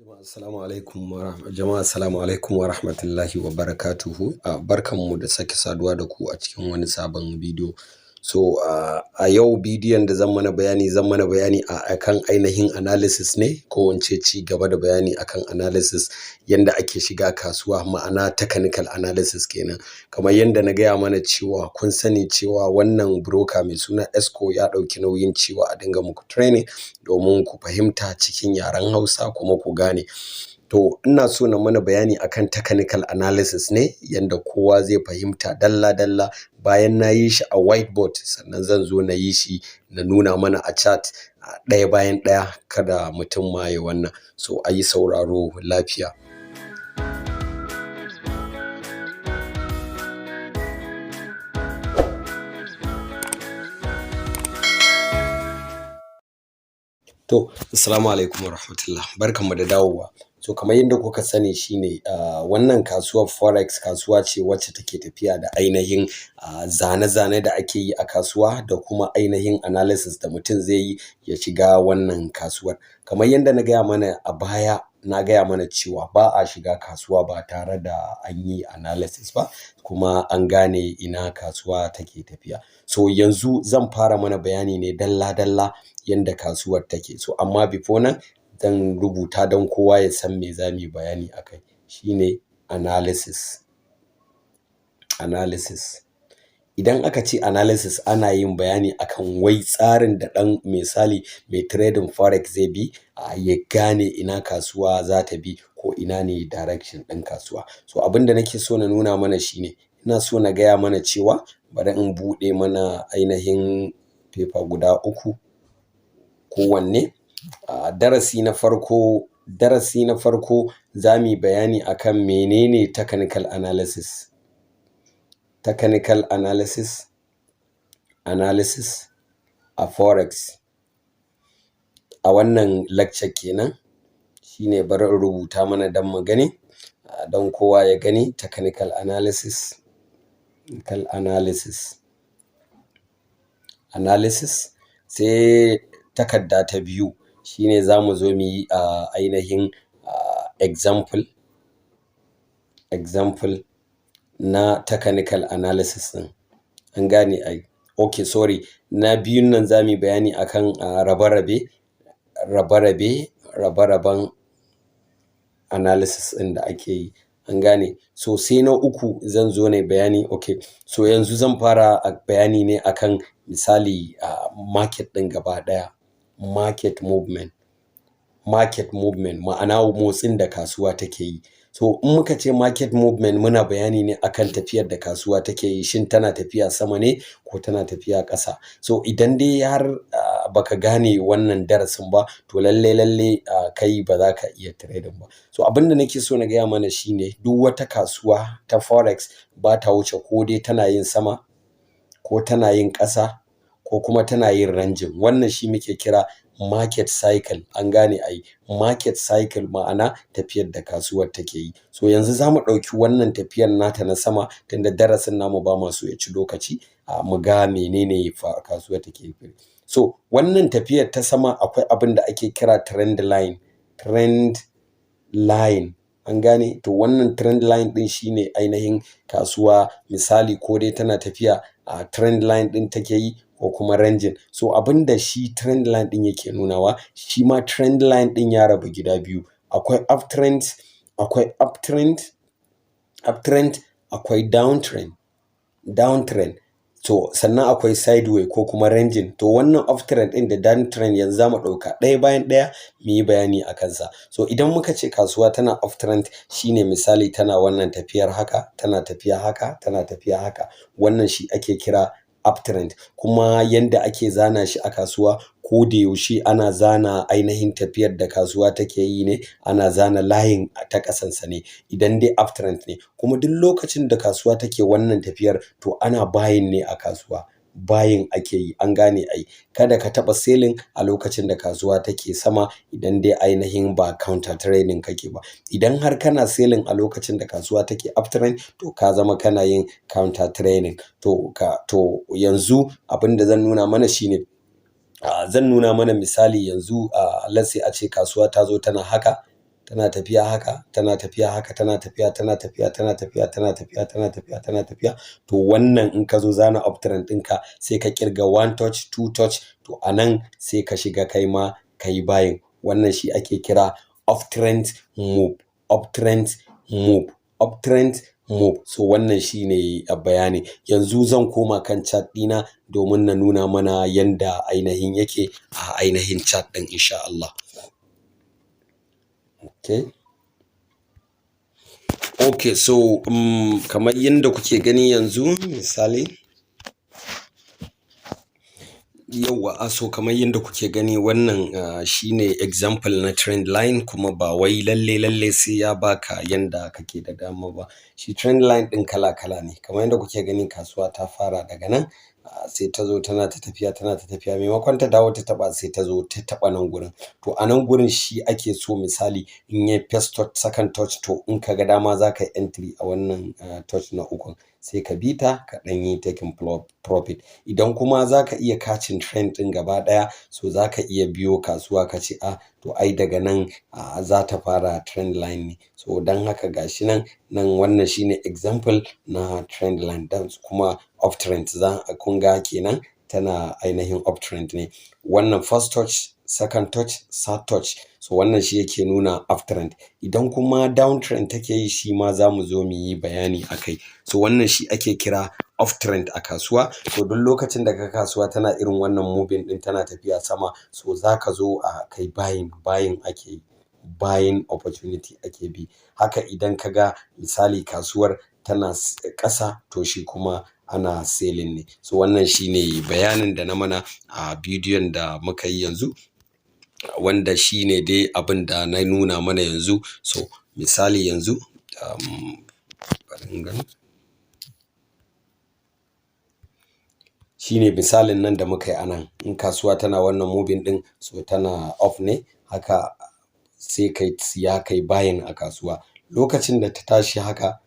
Jama'a assalamu alaikum wa rahmatullahi wa barakatuhu. Barkanmu da sake saduwa da ku a cikin wani sabon bidiyo. So a yau bidiyon da zan mana bayani akan ainihin analysis ne, ko in ce ci gaba da bayani akan analysis, yanda ake shiga kasuwa, ma'ana technical analysis kenan. Kamar yanda na gaya mana cewa kun sani cewa wannan broker mai suna EXCO ya ɗauki nauyin cewa a dinga muku training domin ku fahimta cikin yaren Hausa kuma ku gane. To ina so na mana bayani akan technical analysis ne, yanda kowa zai fahimta dalla dalla. Bayan na yi shi a whiteboard, sannan zan zo na yi shi na nuna mana a chart ɗaya bayan ɗaya, kada mutum ma ya wannan. So a yi sauraro lafiya. To, assalamu alaikum wa rahmatullah. Barkanmu da dawowa. So kamar yadda kuka sani shine wannan kasuwar Forex kasuwa ce wacce take tafiya da ainihin zane-zane da ake yi a kasuwa, da kuma ainihin analysis da mutum zai yi ya shiga wannan kasuwar. Kamar yadda na gaya mana a baya, na gaya mana cewa ba a shiga kasuwa ba tare da an yi analysis ba, kuma an gane ina kasuwa take tafiya. So yanzu zan fara mana bayani ne dalla-dalla yanda kasuwar take. So amma before nan zan rubuta don kowa ya san me za mu yi bayani akai. Shine analysis. Analysis. Idan aka ce analysis, ana yin bayani akan wai tsarin da ɗan misali mai trading Forex zai bi ya gane ina kasuwa za ta bi, ko ina ne direction ɗin kasuwa. So abin da nake so na nuna mana shine, ina so na gaya mana cewa, bari in buɗe mana ainihin paper guda uku kowanne. Darasi na farko za mu yi bayani akan menene technical analysis. Technical analysis a Forex. A wannan lecture kenan. Shine bari in rubuta mana don mu gani, don kowa ya gani. Technical analysis. Sai takarda ta biyu, shine za mu zo mu yi ainihin example na technical analysis ɗin. An gane ai. Okay, sorry. Na biyun nan za mu yi bayani akan rabe-raben analysis ɗin da ake yi. An gane. So sai na uku zan zo na bayani. Okay, so yanzu zan fara bayani ne akan misali market ɗin gaba ɗaya. Market movement, ma'ana motsin da kasuwa take yi. So in muka ce market movement, muna bayani ne akan tafiyar da kasuwa take yi. Shin tana tafiya sama ne ko tana tafiya ƙasa? So idan dai har baka gane wannan darasin ba, to lalle kai ba za ka iya trading ba. So abin da nake so na gaya mana shine, duk wata kasuwa ta Forex ba ta wuce ko dai tana yin sama, ko tana yin ƙasa, ko kuma tana yin ranging. Wannan shi muke kira market cycle. An gane ai. Market cycle ma'ana tafiyar da kasuwar take yi. So yanzu za mu ɗauki wannan tafiyar nata na sama, tunda darasin namu ba masu ya ci lokaci, mu ga menene kasuwar take yi. So wannan tafiyar ta sama akwai abin da ake kira trend line. An gane. To wannan trend line ɗin shine ainihin kasuwa, misali ko dai tana tafiya a trend line ɗin take yi, ko kuma ranging. So abin da shi trend line ɗin yake nunawa, shi ma trend line ɗin ya rabu gida biyu. Akwai uptrend, akwai downtrend. To sannan akwai sideway ko kuma ranging. To wannan uptrend ɗin da downtrend yanzu za mu ɗauka ɗaya bayan ɗaya mu yi bayani a kansa. So idan muka ce kasuwa tana uptrend, shine misali tana wannan tafiyar haka, tana tafiya haka, tana tafiya haka. Wannan shi ake kira uptrend. Kuma yanda ake zana shi a kasuwa, ko da yaushe ana zana ainihin tafiyar da kasuwa take yi ne, ana zana layin ta ƙasansa ne idan dai uptrend ne. Kuma duk lokacin da kasuwa take wannan tafiyar, to ana buying ne a kasuwa. Buying ake yi. An gane ai. Kada ka taɓa selling a lokacin da kasuwa take sama, idan dai ainihin ba counter trading kake ba. Idan har kana selling a lokacin da kasuwa take uptrend, to ka zama kana yin counter trading. To yanzu abin da zan nuna mana shine, zan nuna mana misali yanzu, let's say a ce kasuwa ta zo tana haka, tana tafiya haka, tana tafiya haka, tana tafiya, tana tafiya, tana tafiya, tana tafiya, tana tafiya, tana tafiya. To wannan in ka zo zana uptrend ɗinka sai ka kirga one touch, two touch, to a nan sai ka shiga kai ma ka yi buying. Wannan shi ake kira uptrend move, uptrend move, uptrend move. So wannan shine a bayani. Yanzu zan koma kan chat ɗina domin na nuna mana yanda ainihin yake a ainihin chat ɗin insha Allah. Okay, so kamar yanda kuke gani yanzu misali yauwa, so kamar yadda kuke gani wannan shine example na trend line, kuma ba wai lalle sai ya baka yanda kake da dama ba. Shi trend line ɗin kala kala ne. Kamar yadda kuke gani kasuwa ta fara daga nan sai ta zo tana ta tafiya, tana ta tafiya, maimakon ta dawo ta taɓa sai ta zo ta taɓa nan gurin. To a nan gurin shi ake so misali in yayi first touch, second touch, to in ka ga dama za ka yi entry a wannan touch na ukun sai ka bi ta ka ɗan yi taking profit. Idan kuma za ka iya catching trend ɗin gaba ɗaya, so za ka iya biyo kasuwa ka ce to ai daga nan za ta fara trend line ne. So don haka gashi nan wannan shine example na trend line, dan kuma uptrend kun ga kenan tana ainihin uptrend ne. Wannan first touch, second touch, third touch, so wannan shi yake nuna uptrend. Idan kuma downtrend take yi shi ma za mu zo mu yi bayani akai. So wannan shi ake kira uptrend a kasuwa. So duk lokacin da ka kasuwa tana irin wannan moving ɗin tana tafiya sama, so za ka zo kai buying ake yi, buying opportunity ake bi. Haka idan ka ga misali kasuwar tana ƙasa, to shi kuma ana selling ne. So wannan shine bayanin da na mana a bidiyon da muka yi yanzu, wanda shine dai abin da na nuna mana yanzu. So misali yanzu bari in gani. Shine misalin nan da muka yi anan, in kasuwa tana wannan moving ɗin so tana off ne, haka sai kai siya kai buying a kasuwa. Lokacin da ta tashi haka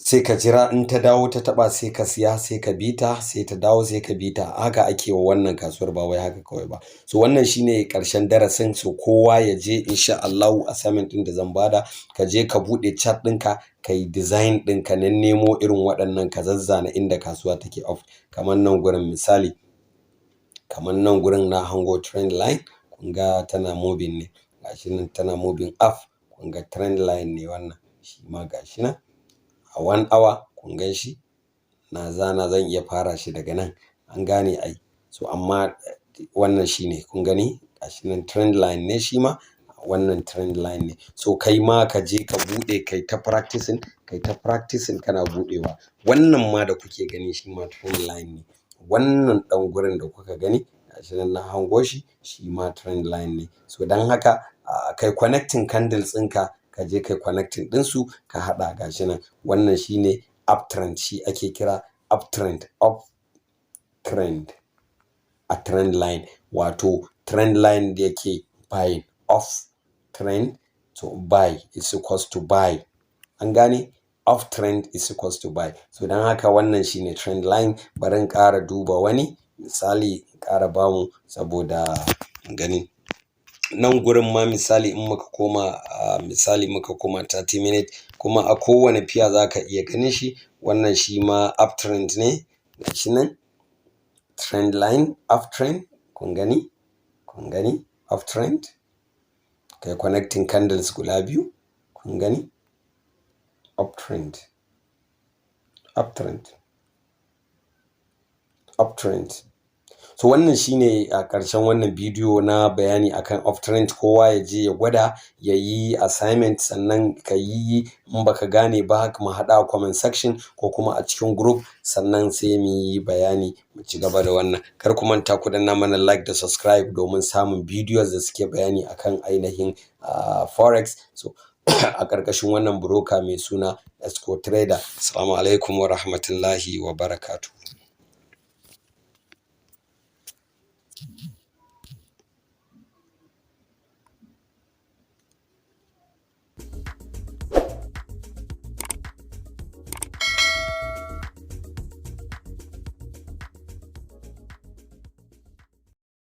sai ka jira, in ta dawo ta taɓa sai ka siya, sai ka bi ta, sai ta dawo sai ka bi ta. Haka ake wa wannan kasuwar, ba wai haka kawai ba. So wannan shine ƙarshen darasin. So kowa ya je insha Allahu assignment ɗin da zan bada, ka je ka buɗe chat ɗinka, ka yi design ɗin, ka nemo irin waɗannan ka zazzana inda kasuwa take off. Kamar nan gurin misali, kamar nan gurin na hango trend line, kun ga tana moving ne, gashi nan tana moving up, kun ga trend line ne wannan, shi ma gashi nan a 1 hour kun gan shi na zana. Zan iya fara shi daga nan, an gane ai. So amma wannan shine kun gani gashi nan trend line ne, shi ma wannan trend line ne. So kai ma ka je ka buɗe kai ta practicing, kai ta practicing kana buɗewa. Wannan ma da kuke gani shi ma trend line ne. Wannan ɗan gurin da kuka gani gashi nan na hango shi, shi ma trend line ne. So don haka kai connecting candles ɗinka, ka je kai connecting ɗinsu ka haɗa gashi nan. Wannan shine uptrend, shi ake kira uptrend, uptrend a trend line, wato trend line da yake buying, off trend to buy is equals to buy, an gane. Off trend is equals to buy. So don haka wannan shine trend line. Bari in ƙara duba wani misali, in ƙara bamu saboda gani nan gurin ma misali in muka koma misali muka koma 30 minutes, kuma a kowane fiya za ka iya ganin shi. Wannan shi ma uptrend ne, gashi nan trend line, uptrend, kun gani, kun gani uptrend. Kai connecting candles guda biyu, kun gani uptrend, uptrend, uptrend. So wannan shine a ƙarshen wannan bidiyo na bayani akan uptrend. Kowa ya je ya gwada, ya yi assignment, sannan ka yi in baka gane ba haka mu haɗa a comment section ko kuma a cikin group, sannan sai mu yi bayani mu ci gaba da wannan. Kar ku manta ku danna mana like da subscribe domin samun bidiyos da suke bayani akan ainihin Forex. So a ƙarƙashin wannan broker mai suna EXCO Trader. Assalamu alaikum wa rahmatullahi wa barakatuh.